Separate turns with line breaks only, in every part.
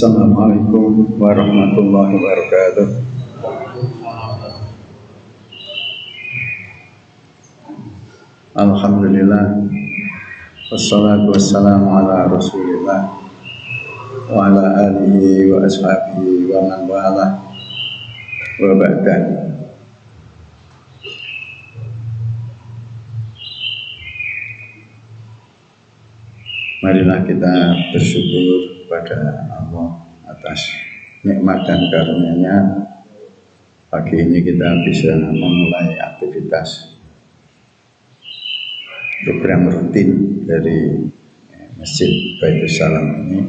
Assalamualaikum warahmatullahi wabarakatuh. Alhamdulillah, wassalatu wassalamu ala rasulillah wa ala alihi wa ashabihi wa man wala wa ba'dan. Marilah kita bersyukur kepada Allah atas nikmat dan karunia-Nya. Pagi ini kita bisa memulai aktivitas program rutin dari Masjid Baitus Salam ini,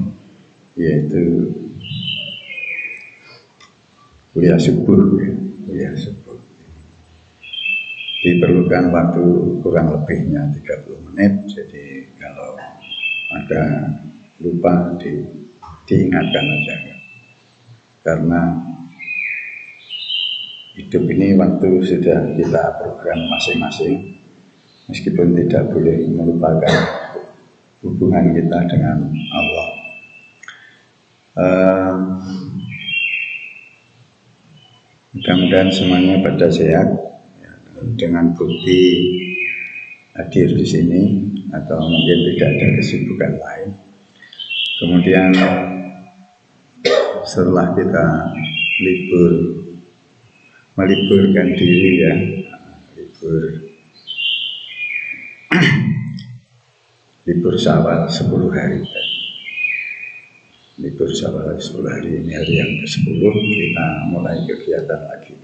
yaitu kuliah subuh. Diperlukan waktu kurang lebihnya 30 menit, jadi kalau ada lupa diingatkan aja, karena hidup ini waktu sudah kita program masing-masing, meskipun tidak boleh melupakan hubungan kita dengan Allah. Mudah-mudahan semuanya pada sehat, dengan bukti hadir di sini, atau mungkin tidak ada kesibukan lain. Kemudian setelah kita meliburkan diri, libur Syawal 10 hari. Libur Syawal 10 hari, ini hari yang ke-10 kita mulai kegiatan lagi.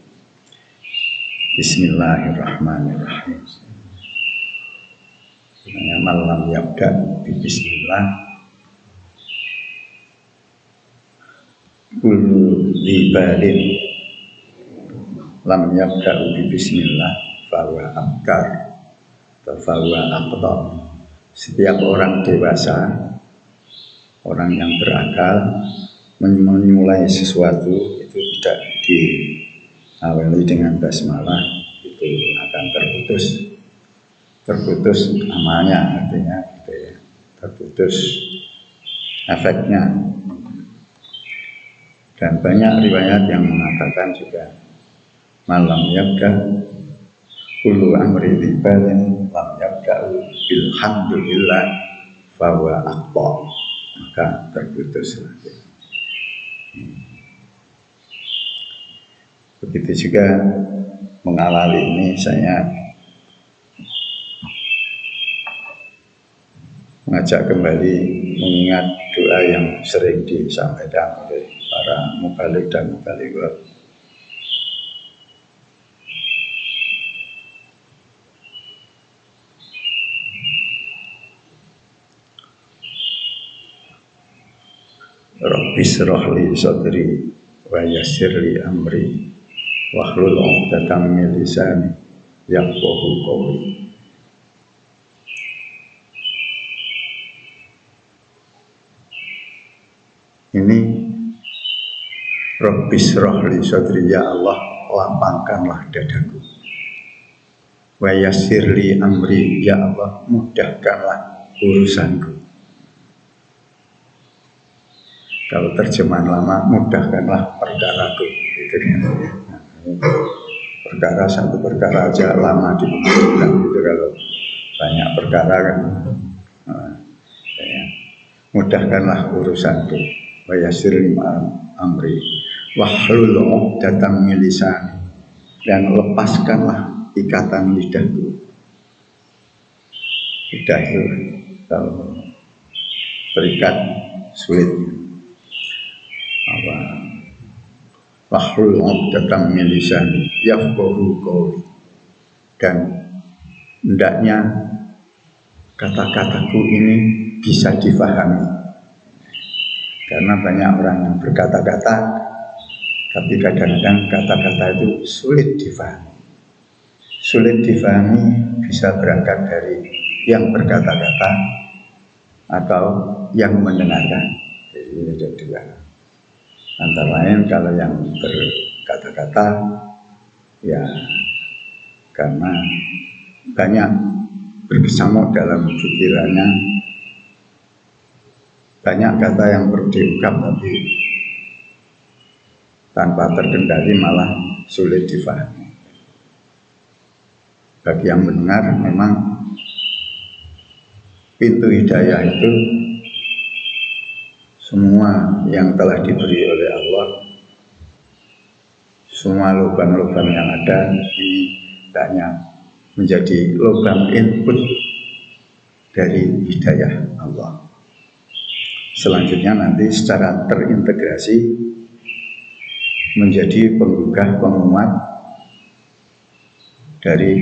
Bismillahirrahmanirrahim. Sebenarnya malam yabda di bismillah, kullu libalin lam yabda di bismillah fahuwa abkar atau fahuwa aqtab. Setiap orang dewasa, orang yang berakal, memulai sesuatu itu tidak diawali dengan basmalah, itu akan terputus amalnya, artinya gitu ya, terputus efeknya. Dan banyak riwayat yang mengatakan juga malam yabda kullu amri dibalin lam yabda bilhamdulillah fahuwa aqta, maka terputus lagi. Begitu juga mengawali ini, saya mengajak kembali mengingat doa yang sering disampaikan oleh para mubalik dan mubalighah. Rabbi shrah li sadri wa yassir li amri wahlul 'uqdatam min lisani yafqahu qawli. Ini Rabbi shrah li sadri, ya Allah lapangkanlah dadaku. Wa yassir li amri, ya Allah mudahkanlah urusanku. Kalau terjemahan lama, mudahkanlah perkaraku. Gitu kan. Perkara, satu perkara aja lama dibutuhkan, gitu. Kalau banyak perkara kan, mudahkanlah urusanku. Wa yassir li amri wahlul 'uqdatam min lisani, dan lepaskanlah ikatan lidahku. Lidah itu kalau terikat sulit. Wahlul 'uqdatam min lisani yafqahu qawli, dan hendaknya kata-kataku ini bisa difahami. Karena banyak orang yang berkata-kata, tapi kadang-kadang kata-kata itu sulit difahami. Sulit difahami bisa berangkat dari yang berkata-kata atau yang mendengarkan. Jadi ada dua. Antara lain kalau yang berkata-kata, ya karena banyak berkesamuk dalam pikirannya, banyak kata yang perlu diungkap tapi tanpa terkendali malah sulit difahami. Bagi yang mendengar memang pintu hidayah itu semua yang telah diberi oleh Allah, semua lubang-lubang yang ada ini hendaknya menjadi lubang input dari hidayah Allah. Selanjutnya nanti secara terintegrasi menjadi penggugah penguat dari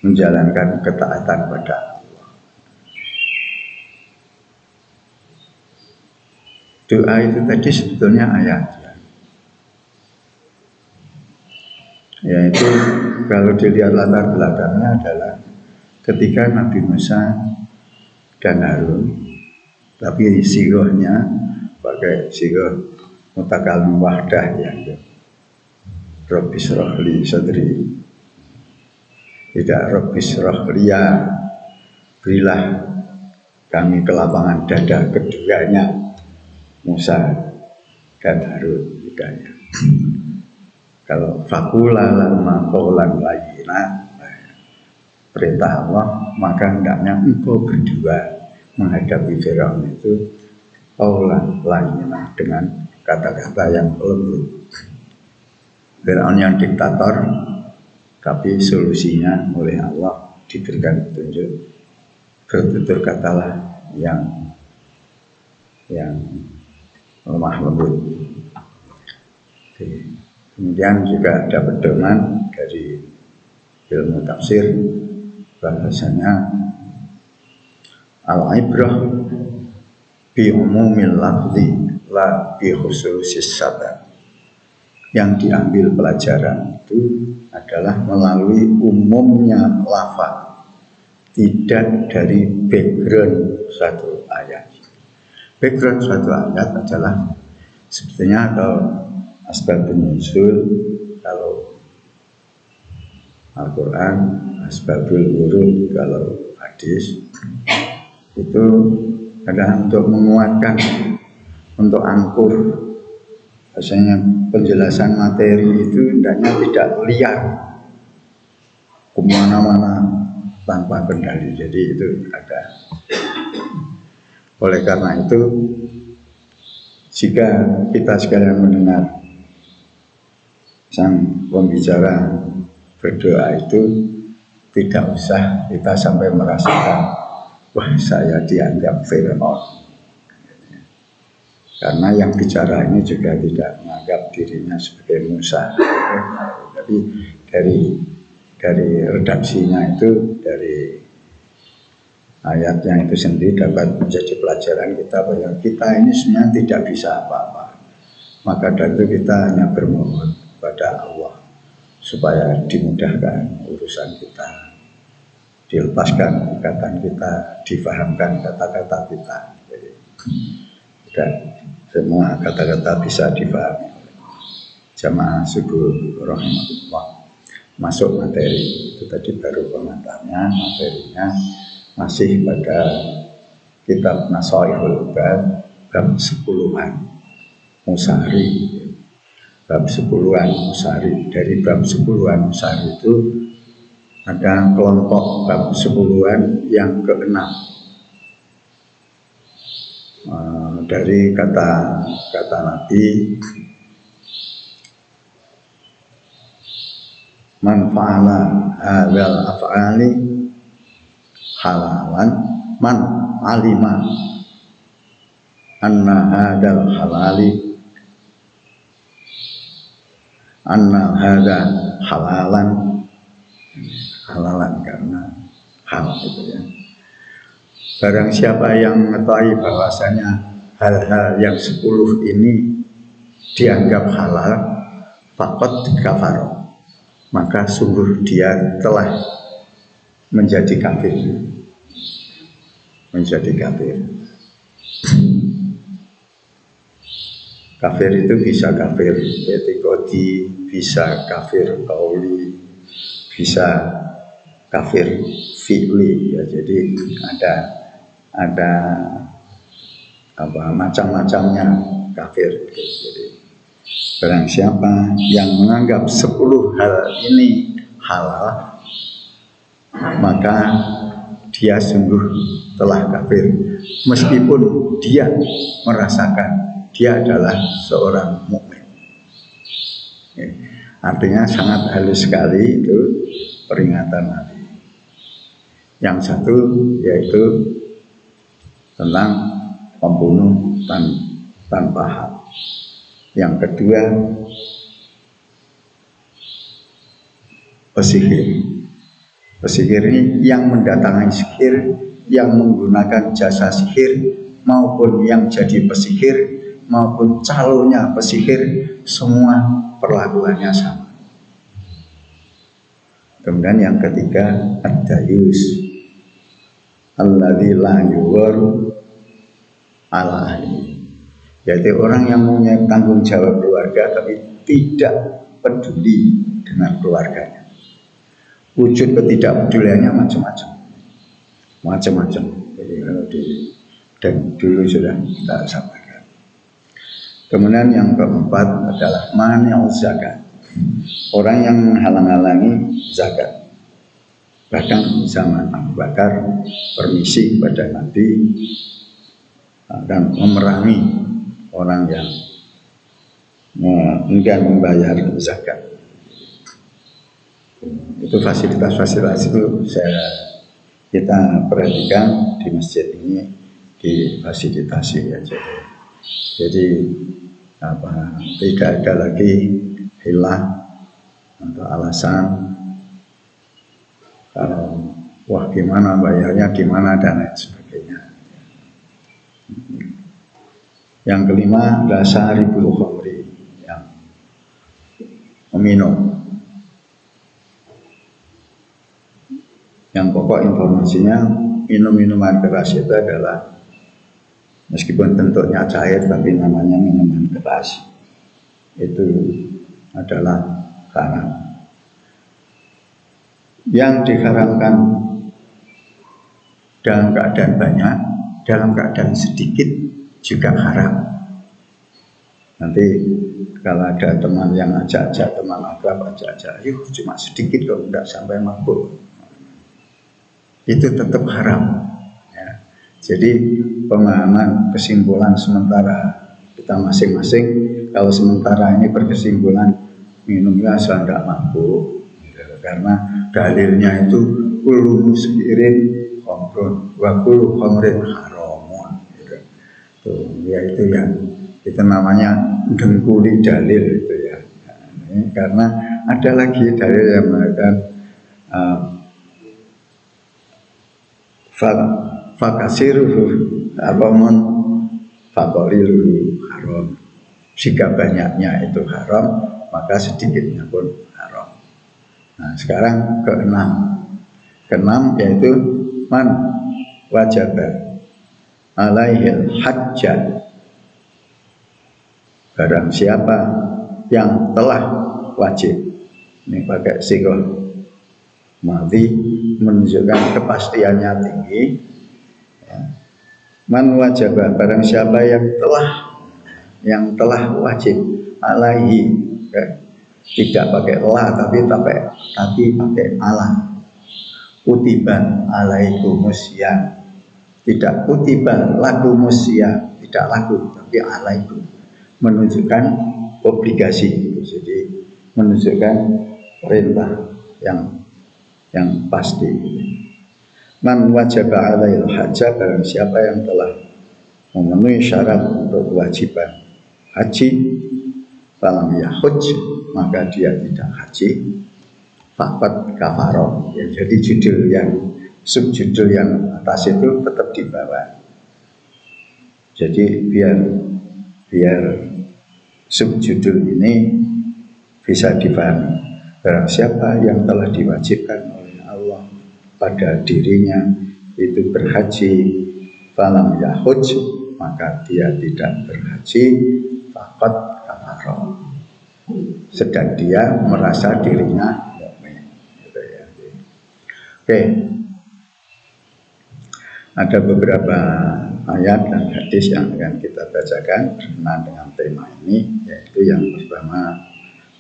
menjalankan ketaatan pada Allah. Doa itu tadi sebetulnya ayat, yaitu kalau dilihat latar belakangnya adalah ketika Nabi Musa dan Harun, tapi sigohnya pakai sigoh mutakalim wahdah yang Rabbi shrah li sadri, tidak Rabbi shrah liya, berilah kami kelapangan dada keduanya, Musa dan Harun tidaknya. Kalau fakula lama qaulan layyina, perintah Allah, maka hendaknya engkau berdua menghadapi Firaun itu qaulan layyina, dengan kata-kata yang lembut. Firaun yang diktator, tapi solusinya oleh Allah diberikan petunjuk, bertutur katalah yang lemah lembut. Kemudian juga ada pedoman dari ilmu tafsir bahasanya al-ibrah bi umumil lafzi la bi khususis sabab. Yang diambil pelajaran itu adalah melalui umumnya lafaz, tidak dari background satu ayat. Background suatu ayat adalah sebetulnya kalau asbabun nuzul, kalau Al-Quran, asbabul wurud, kalau hadis itu adalah untuk menguatkan, untuk angkur. Biasanya penjelasan materi itu hendaknya tidak liar kemana-mana tanpa kendali. Jadi itu ada. Oleh karena itu, jika kita sekalian mendengar sang pembicara berdoa itu, tidak usah kita sampai merasakan, wah saya dianggap Firaun. Karena yang bicara ini juga tidak menganggap dirinya sebagai Musa. Jadi dari redaksinya itu, dari ayatnya itu sendiri dapat menjadi pelajaran kita bahwa kita ini sebenarnya tidak bisa apa-apa. Maka dari itu kita hanya bermohon kepada Allah supaya dimudahkan urusan kita, dilepaskan ikatan kita, difahamkan kata-kata kita. Jadi, dan semua kata-kata bisa difahami. Jamaah subuh rahmatullah. Masuk materi itu tadi baru komentarnya, materinya masih pada kitab Nasaihul Bab, bab 10-an Musari, bab 10-an Musari. Dari bab 10-an Musari itu ada kelompok bab 10-an yang ke-6. Dari kata Nabi, man fa'ala hadzal af'ali halalan man alima anna hadzal halali anna hadza halalan karena hal itu ya. Barang siapa yang mengetahui bahwasanya hal-hal yang 10 ini dianggap halal, faqad kafar, maka sungguh dia telah menjadi kafir. Menjadi kafir. Kafir itu bisa kafir etikodi, bisa kafir qauli, bisa kafir fi'li ya. Jadi ada apa macam-macamnya kafir. Jadi Barang siapa yang menganggap 10 hal ini halal, maka dia sungguh telah kafir, meskipun dia merasakan dia adalah seorang mukmin. Artinya sangat halus sekali itu peringatan Nabi. Yang satu yaitu tentang pembunuh tanpa hak. Yang kedua, pesihir. Pesihir ini yang mendatangi sihir, yang menggunakan jasa sihir, maupun yang jadi pesihir, maupun calonnya pesihir, semua perlakuannya sama. Kemudian yang ketiga, ad-dayus, alladzi la yughar ala ahli, yaitu orang yang punya tanggung jawab keluarga tapi tidak peduli dengan keluarganya. Wujud ketidakpeduliannya macam-macam. Jadi kalau dan dulu sudah kita sampaikan. Kemudian yang keempat adalah mani'u zakat, orang yang menghalang-halangi zakat. Bahkan zaman Abu Bakar permisi kepada Nabi akan memerangi orang yang enggan membayar zakat. Itu fasilitas-fasilitas itu kita perhatikan di masjid ini difasilitasi ya. Jadi tidak ada lagi hilah atau alasan kalau wah gimana bayarnya, gimana dan lain sebagainya. Yang kelima adalah syaribul khamri, yang meminum. Yang pokok informasinya, minum-minuman keras itu adalah meskipun bentuknya cair tapi namanya minuman keras, itu adalah haram. Yang diharamkan dalam keadaan banyak, dalam keadaan sedikit juga haram. Nanti kalau ada teman yang ajak-ajak, teman akrab ajak-ajak, yuk cuma sedikit kok, enggak sampai mabuk, itu tetap haram ya. Jadi pemahaman kesimpulan sementara kita masing-masing, kalau sementara ini berkesimpulan minumnya asal tidak mabuk karena dalilnya itu kullu muskirin khamrun wa kullu khamrin haramun gitu. Tuh, ya itu yang itu namanya dengkuli dalil itu ya. Nah, karena ada lagi dalil yang mengatakan fakasiruhu apamun fakoliluhu haram. Jika banyaknya itu haram, maka sedikitnya pun haram. Nah sekarang keenam yaitu man wajaba alaihil hajjah, barang siapa yang telah wajib. Ini pakai sigoh madhi menunjukkan kepastiannya tinggi ya. Man wajaba, barang siapa yang telah wajib alaihi ya. Tidak pakai la tapi pakai ala. Kutiban alaikumusya, tidak kutiban lakumusya, tidak laku tapi alaikum, menunjukkan obligasi. Jadi menunjukkan perintah yang pasti. Man wajaba alaihil hajjah, barang siapa yang telah memenuhi syarat untuk kewajiban haji, falam yahuj, maka dia tidak haji, faqad kafaroh ya. Jadi subjudul yang atas itu tetap di bawah. Jadi biar subjudul ini bisa dipahami. Barang siapa yang telah diwajibkan oleh Allah pada dirinya itu berhaji, falam yahuj, maka dia tidak berhaji, faqad kafaroh, sedang dia merasa dirinya mukmin gitu ya. Oke. Ada beberapa ayat dan hadis yang akan kita bacakan berkenaan dengan tema ini, yaitu yang pertama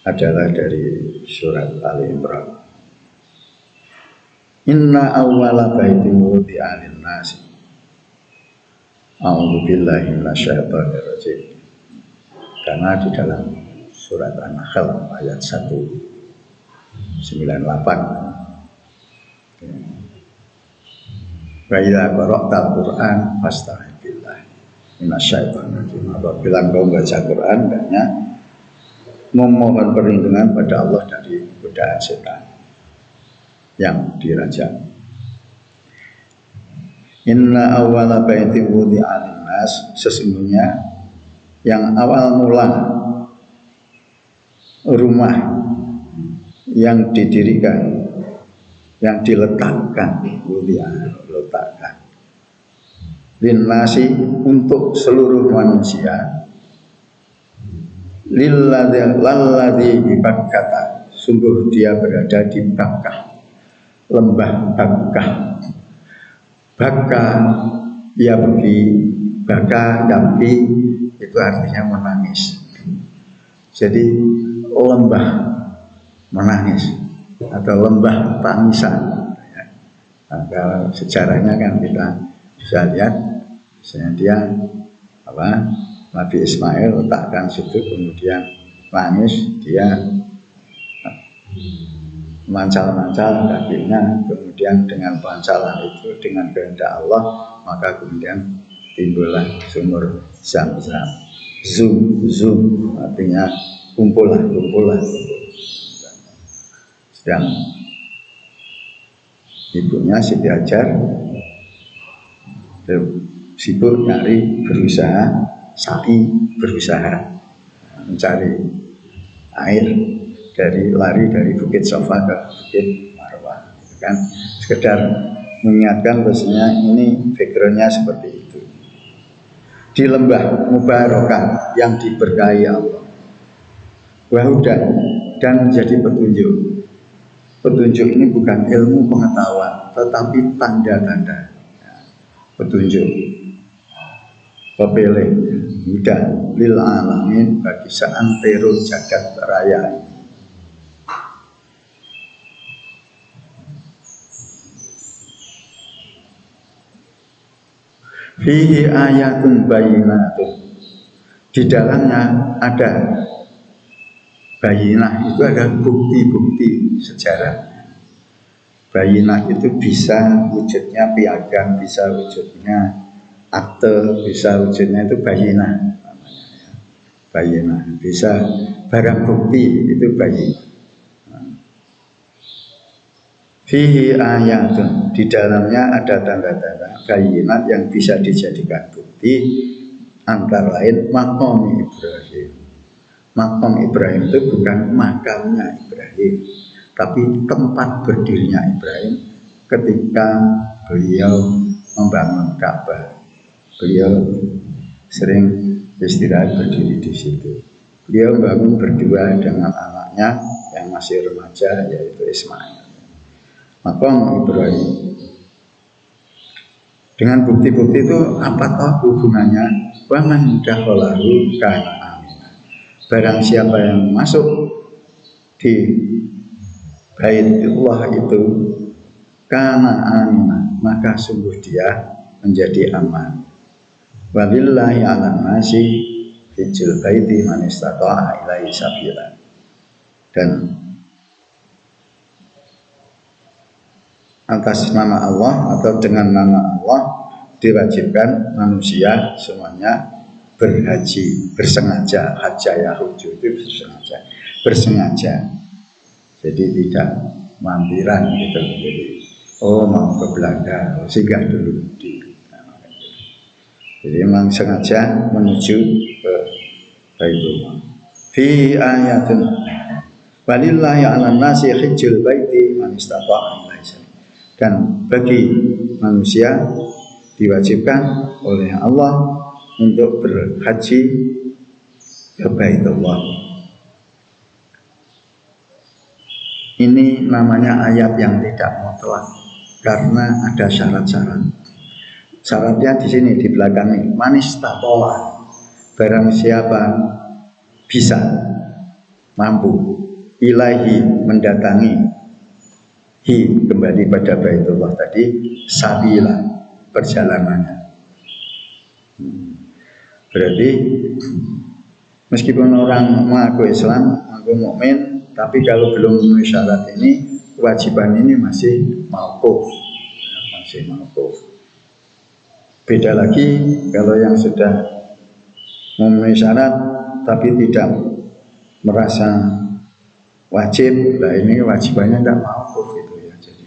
adalah dari surat Ali Imran. Inna awwala baitin wudi'a lin-nasi. A'udzu billahi minasyaitonir rajim. Karena di dalam surat An-Nahl ayat 198. Wa idza qara'tal Qur'an fasta'idz billahi minasyaitonir rajim. Apabila engkau membaca Quran, hendaknya memohon perlindungan pada Allah dari godaan setan yang dirajam. Inna awwala baitin wudi'a lin-nas, sesungguhnya yang awal mula rumah yang didirikan, yang diletakkan, letakkan lin-nasi, untuk seluruh manusia, lilladzi bi Bakkah, sungguh dia berada di Bakkah, lembah Bakkah. Bakkah ya bagi Bakkah Yampi itu artinya menangis. Jadi lembah menangis atau lembah tangisan. Nah, kalau sejarahnya kan kita bisa lihat, misalnya dia Nabi Ismail letakkan situ, kemudian nangis, dia mancal-mancal kakinya, kemudian dengan pancalan itu, dengan kehendak Allah, maka kemudian timbullah sumur Zam-Zam. Zum artinya kumpulan. Sedang ibunya Siti Hajar sibuk nyari, berusaha mencari air, lari dari Bukit Sofa ke Bukit Marwah, gitu kan, sekedar mengingatkan bahwasanya ini backgroundnya seperti itu. Di lembah Mubarakah yang diberkahi Allah, wahudan, dan menjadi petunjuk. Petunjuk ini bukan ilmu pengetahuan, tetapi tanda-tanda, petunjuk, pepele, hudan lil alamin, bagi seantero jagat raya. Fihi ayatun bayinatun, di dalamnya ada bayinah, itu ada bukti-bukti sejarah. Bayinah itu bisa wujudnya piagam, bisa wujudnya akte, bisa wujudnya itu bayinah namanya, ya. Bayinah bisa barang bukti, itu bayinah. Fihi ayatun, di dalamnya ada tanda-tanda bayinat yang bisa dijadikan bukti, antara lain maqam Ibrahim. Maqam Ibrahim itu bukan makamnya Ibrahim, tapi tempat berdirinya Ibrahim ketika beliau membangun Ka'bah. Beliau sering istirahat berdiri di situ. Beliau bangun berdua dengan anaknya yang masih remaja, yaitu Ismail. Maqam Ibrahim. Dengan bukti-bukti itu apa toh hubungannya? Wa man dakhalahu kana aminah. Barang siapa yang masuk di Baitullah itu kana aminah, maka sungguh dia menjadi aman. Walillahi 'alan nasi hijjul baiti man istata'a ilaihi sabila. Dan atas nama Allah atau dengan nama Allah diwajibkan manusia semuanya berhaji, bersengaja. Hajjaya huju itu bersengaja, jadi tidak mampiran gitu. Jadi mau ke Belanda, singgah dulu jadi memang sengaja menuju ke Baitullah. Fi ayatun walillahi 'alan nasi hijjul baiti man istata'a ilaihi sabila. Dan bagi manusia diwajibkan oleh Allah untuk berhaji ke Baitullah. Ini namanya ayat yang tidak mutlak karena ada syarat-syarat. Syaratnya di sini di belakang ini, manis tatoa, barang siapa bisa mampu ilahi mendatangi kembali pada Baitullah tadi sabila perjalanannya. Berarti meskipun orang mengaku Islam, mengaku mukmin, tapi kalau belum memenuhi syarat ini, kewajiban ini masih mauquf, masih mauquf. Beda lagi kalau yang sudah memenuhi syarat tapi tidak merasa wajib, nah ini kewajibannya tidak mauquf gitu ya. Jadi,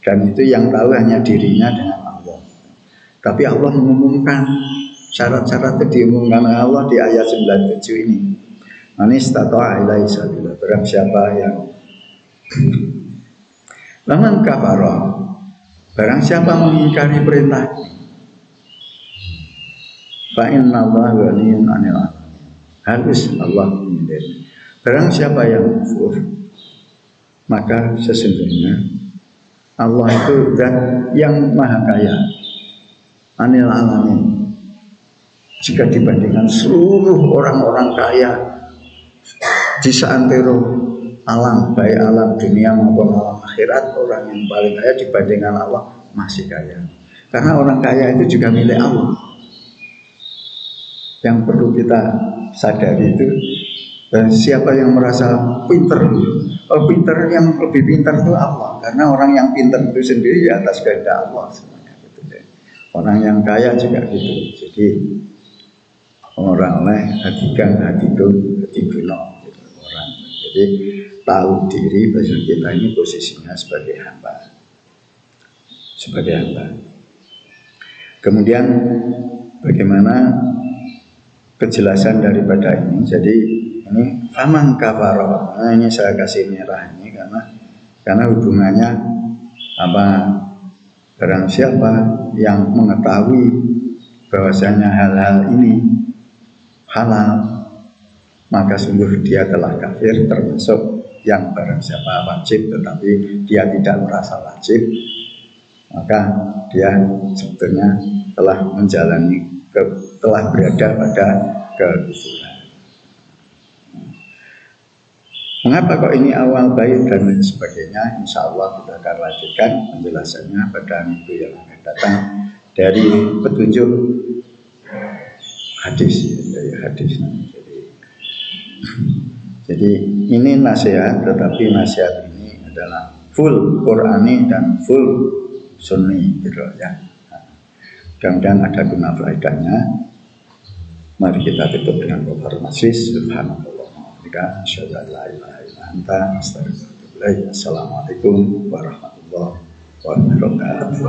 dan itu yang tahu hanya dirinya dengan Allah. Tapi Allah mengumumkan syarat-syarat itu diumumkan Allah di ayat 97 ini. Manis tata'a ilaihi sabila, barang siapa yang laman kafara, barang siapa mengingkari perintah, fa innallaha ghaniyun 'anil 'alamin, harus Allah menyendiri. Barang siapa yang kufur, maka sesungguhnya Allah itu zat yang maha kaya 'anil 'alamin. Jika dibandingkan seluruh orang-orang kaya di seantero alam, baik alam dunia maupun alam akhirat, orang yang paling kaya dibandingkan Allah masih kaya. Karena orang kaya itu juga milik Allah. Yang perlu kita sadari itu, dan siapa yang merasa pinter, kalau pinter yang lebih pinter itu Allah. Karena orang yang pinter itu sendiri di atas kehendak Allah semuanya gitu. Orang yang kaya juga gitu. Jadi orang lain hatikan hatiku hatikunno gitu, orang. Jadi tahu diri bahwa kita ini posisinya sebagai hamba, sebagai hamba. Kemudian bagaimana kejelasan daripada ini? Jadi ini faman kafaro. Nah, ini saya kasih merah ini karena hubungannya apa? Barang siapa yang mengetahui bahwasanya hal-hal ini halal, maka sungguh dia telah kafir, termasuk yang barang siapa wajib tetapi dia tidak merasa wajib, maka dia sebetulnya telah telah berada pada kekufuran. Mengapa kok ini awal baik dan lain sebagainya? Insya Allah kita akan lanjutkan penjelasannya pada minggu yang akan datang dari petunjuk hadis, dari hadis. Jadi ini nasihat, tetapi nasihat ini adalah full Qur'ani dan full Sunni gitu ya. Mudah-mudahan ada guna faedahnya. Mari kita tutup dengan kabar majlis. Subhanallah wa bihamdihi, asyhadu an la ilaha illa anta, astaghfiruka. Assalamualaikum warahmatullahi wabarakatuh.